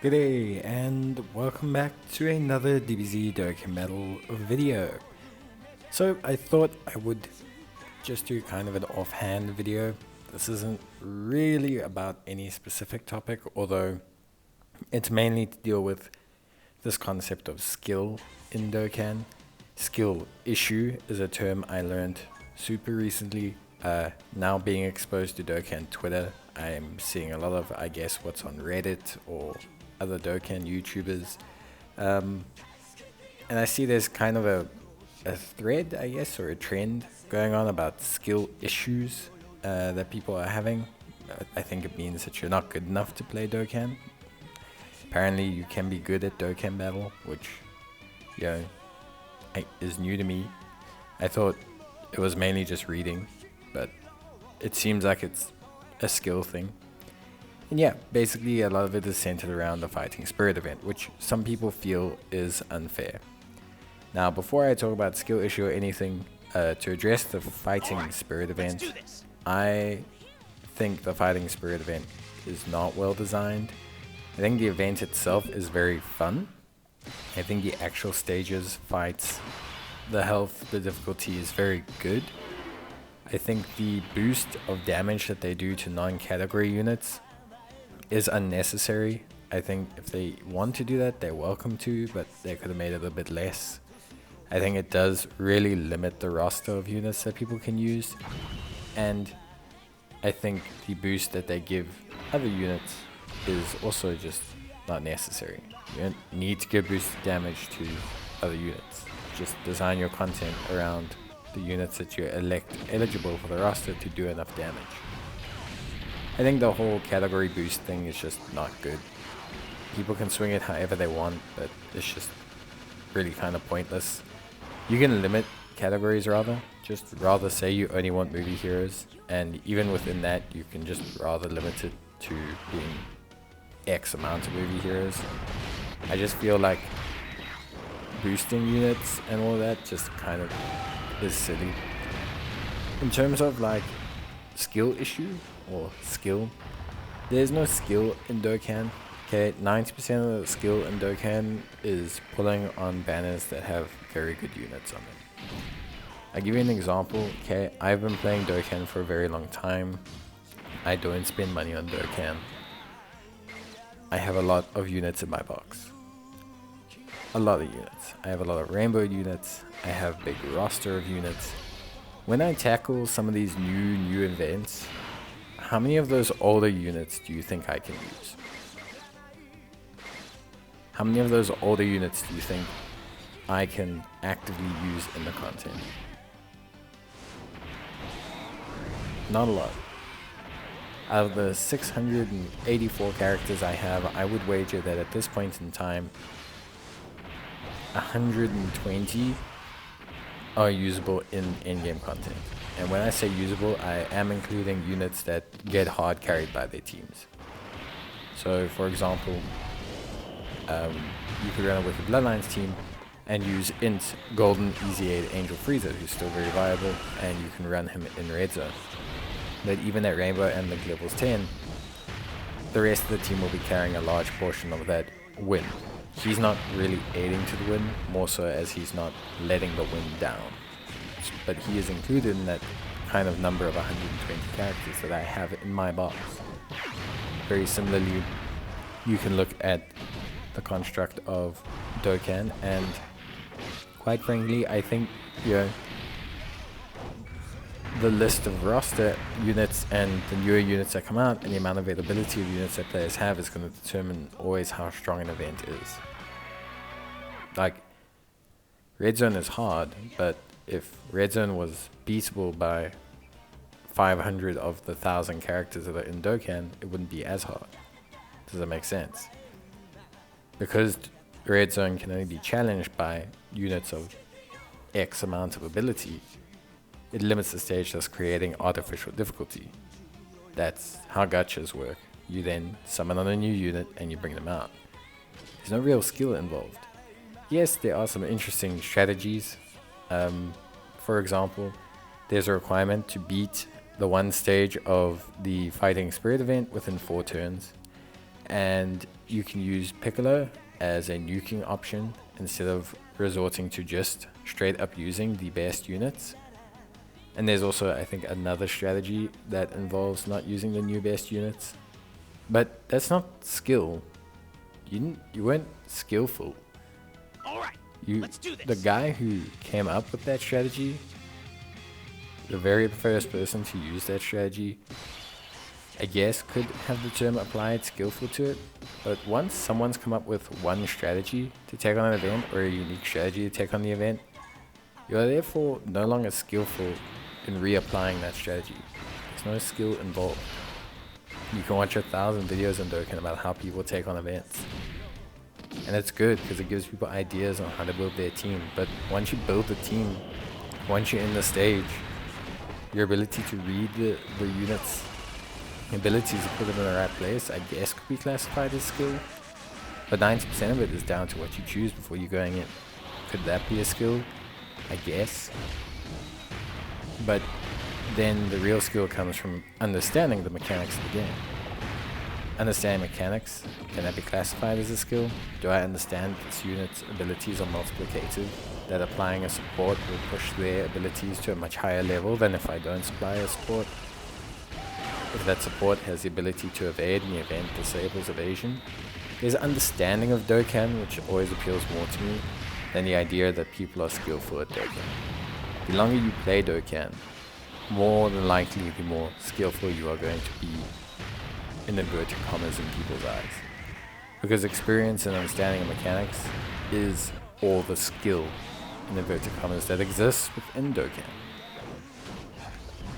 G'day and welcome back to another Dbz Dokkan Metal video. So I thought I would just do kind of an offhand video. This isn't really about any specific topic, although it's mainly to deal with this concept of skill in Dokkan. Skill issue is a term I learned super recently. Now being exposed to Dokkan Twitter, I'm seeing a lot of, I guess, what's on Reddit or other Dokkan YouTubers, and I see there's kind of a thread, I guess, or a trend going on about skill issues that people are having. I think it means that you're not good enough to play Dokkan. Apparently you can be good at Dokkan Battle, which, you know, is new to me. I thought it was mainly just reading, but it seems like it's a skill thing. And yeah, basically a lot of it is centered around the Fighting Spirit event, which some people feel is unfair. Now, before I talk about skill issue or anything, to address the Fighting Spirit event, I think the Fighting Spirit event is not well designed. I think the event itself is very fun. I think the actual stages, fights, the health, the difficulty is very good. I think the boost of damage that they do to non-category units is unnecessary. I think if they want to do that, they're welcome to, but they could have made it a bit less. I think it does really limit the roster of units that people can use, and I think the boost that they give other units is also just not necessary. You don't need to give boosted damage to other units. Just design your content around the units that you're eligible for the roster to do enough damage. I think the whole category boost thing is just not good. People can swing it however they want, but it's just really kind of pointless. You can limit categories rather. Just rather say you only want movie heroes, and even within that you can just rather limit it to being X amount of movie heroes. I just feel like boosting units and all that just kind of is silly. In terms of like skill issue or skill, there's no skill in Dokkan. Okay, 90% of the skill in Dokkan is pulling on banners that have very good units on them. I'll give you an example. Okay, I've been playing Dokkan for a very long time. I don't spend money on Dokkan. I have a lot of units in my box. A lot of units. I have a lot of rainbow units. I have a big roster of units. When I tackle some of these new events, how many of those older units do you think I can use? How many of those older units do you think I can actively use in the content? Not a lot. Out of the 684 characters I have, I would wager that at this point in time, 120 are usable in in-game content. And when I say usable, I am including units that get hard carried by their teams. So for example, you could run it with the Bloodlines team and use Int Golden Easy 8 Angel Freezer, who's still very viable, and you can run him in red zone. But even at Rainbow and the levels 10, the rest of the team will be carrying a large portion of that win. He's not really aiding to the win, more so as he's not letting the win down. But he is included in that kind of number of 120 characters that I have in my box. Very similarly, you can look at the construct of Dokkan, and quite frankly, I think, you know, the list of roster units and the newer units that come out and the amount of availability of units that players have is going to determine always how strong an event is. Like, Red Zone is hard, but if Red Zone was beatable by 500 of the 1,000 characters that are in Dokkan, it wouldn't be as hard. Does that make sense? Because Red Zone can only be challenged by units of X amount of ability, it limits the stage, thus creating artificial difficulty. That's how gachas work. You then summon on a new unit and you bring them out. There's no real skill involved. Yes, there are some interesting strategies. For example, there's a requirement to beat the one stage of the Fighting Spirit event within 4 turns. and you can use Piccolo as a nuking option instead of resorting to just straight up using the best units. And there's also, I think, another strategy that involves not using the new best units, but that's not skill. You weren't skillful. All right, let's do this. The guy who came up with that strategy, the very first person to use that strategy, I guess could have the term applied skillful to it. But once someone's come up with one strategy to take on an event, or a unique strategy to take on the event, you are therefore no longer skillful in reapplying that strategy. There's no skill involved. You can watch 1,000 videos on Dokkan about how people take on events. And it's good because it gives people ideas on how to build their team. But once you build the team, once you're in the stage, your ability to read the units, abilities to put them in the right place, I guess could be classified as skill. But 90% of it is down to what you choose before you're going in. Could that be a skill? I guess. But then the real skill comes from understanding the mechanics of the game. Understanding mechanics, can that be classified as a skill? Do I understand this unit's abilities are multiplicative, that applying a support will push their abilities to a much higher level than if I don't supply a support? If that support has the ability to evade and the event disables evasion? There's an understanding of Dokkan which always appeals more to me than the idea that people are skillful at Dokkan. The longer you play Dokkan, more than likely the more skillful you are going to be, in inverted commas, in people's eyes. Because experience and understanding of mechanics is all the skill, in inverted commas, that exists within Dokkan.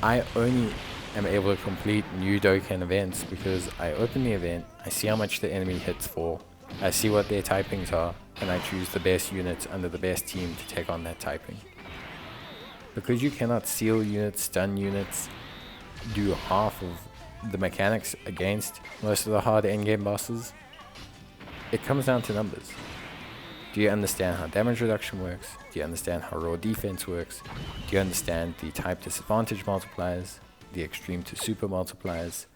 I only am able to complete new Dokkan events because I open the event, I see how much the enemy hits for, I see what their typings are, and I choose the best units under the best team to take on that typing. Because you cannot seal units, stun units, do half of the mechanics against most of the hard endgame bosses, it comes down to numbers. Do you understand how damage reduction works? Do you understand how raw defense works? Do you understand the type disadvantage multipliers? The extreme to super multipliers?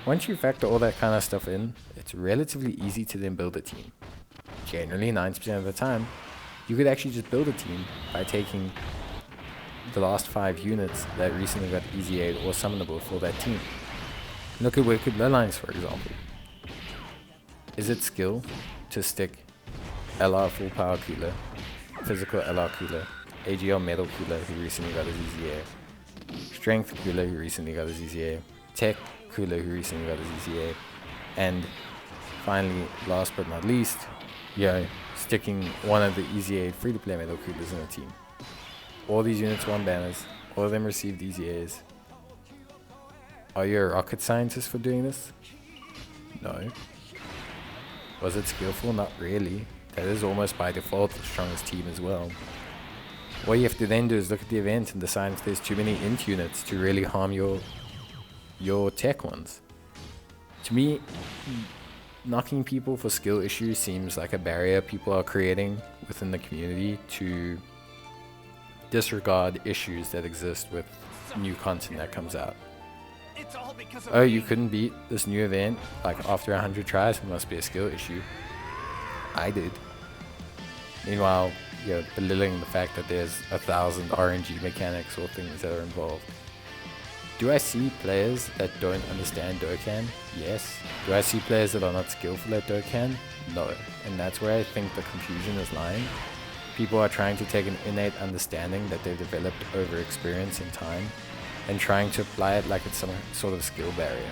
Once you factor all that kind of stuff in, it's relatively easy to then build a team. Generally, 90% of the time, you could actually just build a team by taking the last 5 units that recently got easy aid or summonable for that team. Look at Wicked Bloodlines, for example. Is it skill to stick LR full power cooler, physical LR cooler, AGL metal cooler who recently got his easy air, strength cooler who recently got his easy air, tech cooler who recently got his easy air, and finally, last but not least, sticking one of the easy aid free-to-play metal coolers in a team. All these units won banners, all of them received easy airs. Are you a rocket scientist for doing this? No. Was it skillful? Not really. That is almost by default the strongest team as well. What you have to then do is look at the event and decide if there's too many int units to really harm your tech ones. To me, knocking people for skill issues seems like a barrier people are creating within the community to disregard issues that exist with new content that comes out. Oh, you couldn't beat this new event like after 100 tries, it must be a skill issue. I did. Meanwhile, belittling the fact that there's 1,000 RNG mechanics or things that are involved. Do I see players that don't understand Dokkan? Yes. Do I see players that are not skillful at Dokkan? No. And that's where I think the confusion is lying. People are trying to take an innate understanding that they've developed over experience and time and trying to apply it like it's some sort of skill barrier.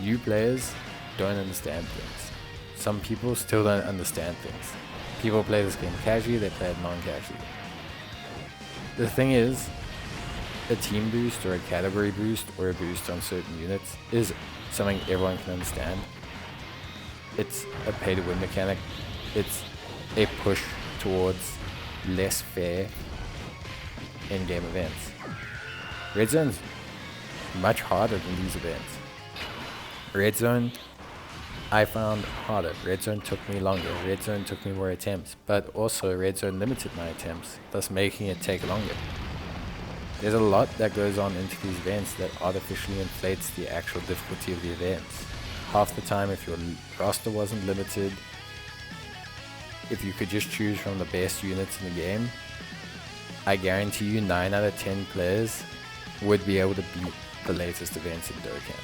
New players don't understand things. Some people still don't understand things. People play this game casually, they play it non-casually. The thing is, a team boost or a category boost or a boost on certain units is something everyone can understand. It's a pay-to-win mechanic. It's a push towards less fair in-game events. Red Zone's much harder than these events. Red Zone, I found harder. Red Zone took me longer. Red Zone took me more attempts. But also Red Zone limited my attempts, thus making it take longer. There's a lot that goes on into these events that artificially inflates the actual difficulty of the events. half the time, if your roster wasn't limited, if you could just choose from the best units in the game, I guarantee you 9 out of 10 players would be able to beat the latest events in Dokkan.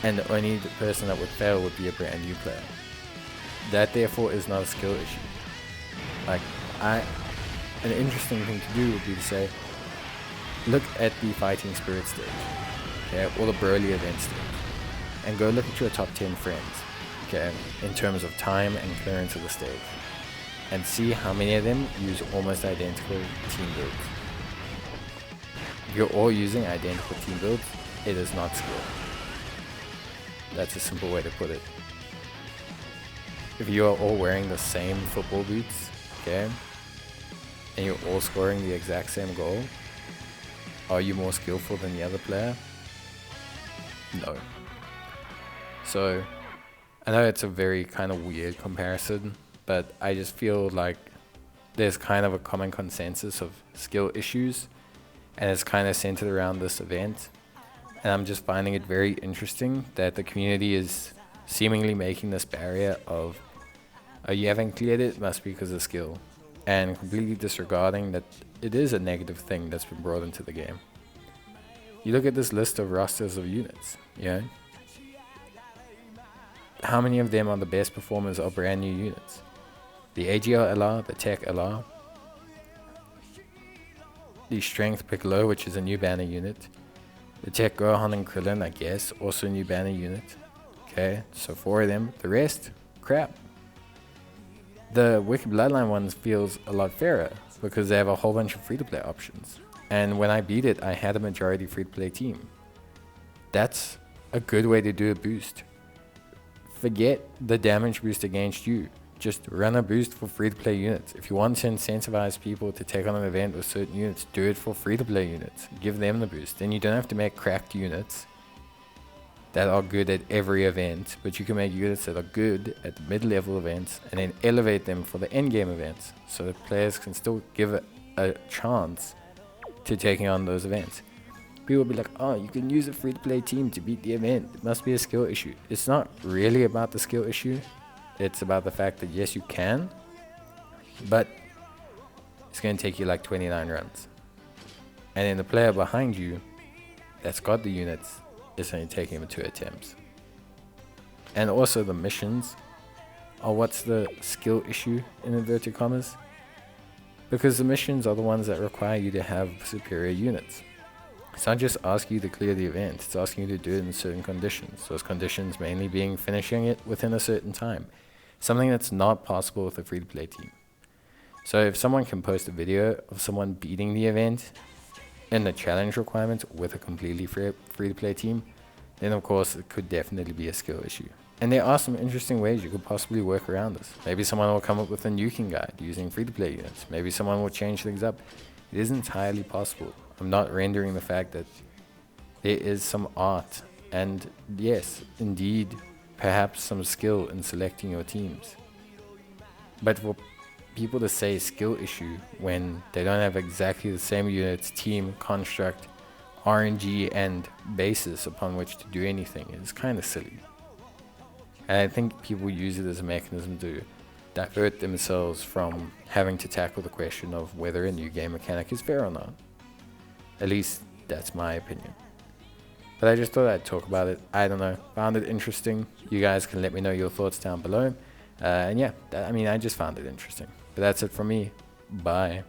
And the only person that would fail would be a brand new player. That therefore is not a skill issue. Like, an interesting thing to do would be to say, look at the Fighting Spirit stage, okay, or the Broly event stage, and go look at your top 10 friends, okay, in terms of time and clearance of the stage, and see how many of them use almost identical team builds. If you're all using identical team builds, it is not skill. That's a simple way to put it. If you are all wearing the same football boots, okay, and you're all scoring the exact same goal, are you more skillful than the other player? No. So, I know it's a very kind of weird comparison, but I just feel like there's kind of a common consensus of skill issues, and it's kind of centered around this event. And I'm just finding it very interesting that the community is seemingly making this barrier of, oh, you haven't cleared it, must be because of skill, and completely disregarding that it is a negative thing that's been brought into the game. You look at this list of rosters of units, you know? How many of them are the best performers are brand new units? The AGL LR, the Tech LR, the Strength Piccolo, which is a new banner unit, the Tech Gohan and Krillin, I guess, also a new banner unit. Okay, so 4 of them. The rest, crap. The Wicked Bloodline ones feels a lot fairer because they have a whole bunch of free-to-play options. And when I beat it, I had a majority free-to-play team. That's a good way to do a boost. Forget the damage boost against you. Just run a boost for free-to-play units. If you want to incentivize people to take on an event with certain units, do it for free-to-play units. Give them the boost. Then you don't have to make cracked units that are good at every event, but you can make units that are good at the mid-level events and then elevate them for the endgame events so that players can still give a chance to taking on those events. People will be like, oh, you can use a free-to-play team to beat the event. It must be a skill issue. It's not really about the skill issue. It's about the fact that yes, you can, but it's going to take you like 29 runs. And then the player behind you that's got the units is only taking him 2 attempts. And also the missions are what's the skill issue in inverted commas. Because the missions are the ones that require you to have superior units. It's not just asking you to clear the event, it's asking you to do it in certain conditions. Those conditions mainly being finishing it within a certain time. Something that's not possible with a free-to-play team. So if someone can post a video of someone beating the event in the challenge requirements with a completely free-to-play team, then of course it could definitely be a skill issue. And there are some interesting ways you could possibly work around this. Maybe someone will come up with a nuking guide using free-to-play units. Maybe someone will change things up. It is entirely possible. I'm not rendering the fact that there is some art and yes, indeed, perhaps some skill in selecting your teams. But for people to say skill issue when they don't have exactly the same units, team, construct, RNG and basis upon which to do anything is kind of silly. And I think people use it as a mechanism to divert themselves from having to tackle the question of whether a new game mechanic is fair or not. At least that's my opinion. But I just thought I'd talk about it. I don't know. Found it interesting. You guys can let me know your thoughts down below. And yeah, I just found it interesting. But that's it from me. Bye.